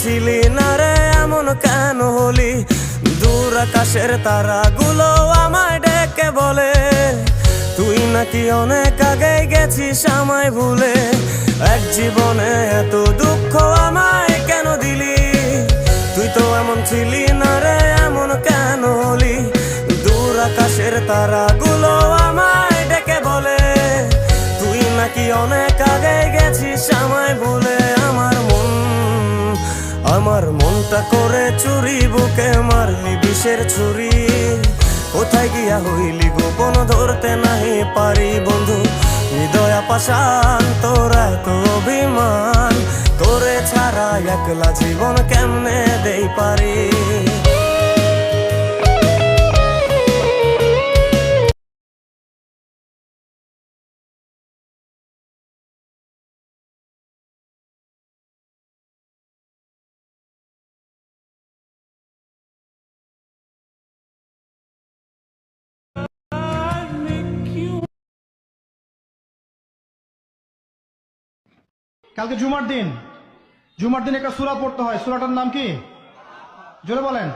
ছিলি না রে এমন কেন হলি? দূর আকাশের তারাগুলো আমায় ডেকে বলে তুই নাকি অনেক আগে গেছিস আমায় ভুলে। এক জীবনে এত দুঃখ আমায় কেন দিলি? তুই তো এমন ছিলি না রে এমন কেন হলি? দূর আকাশের তারাগুলো আমায় ডেকে বলে তুই নাকি অনেক আগে গেছিস আমায় ভুলে। আমার মনটা করে চুরি, বুকে মারলি বিষের ছুরি। কোথায় গিয়া হইলি গোপন ধরতে নাহি পারি বন্ধু। হৃদয় পাষাণ তোর এত অভিমান, তোরে ছাড়া একলা জীবন কেমনে দেই পারি? কালকে জুমার দিন একটা সূরা পড়তে হয়। সূরাটার নাম কি? জোরে বলেন।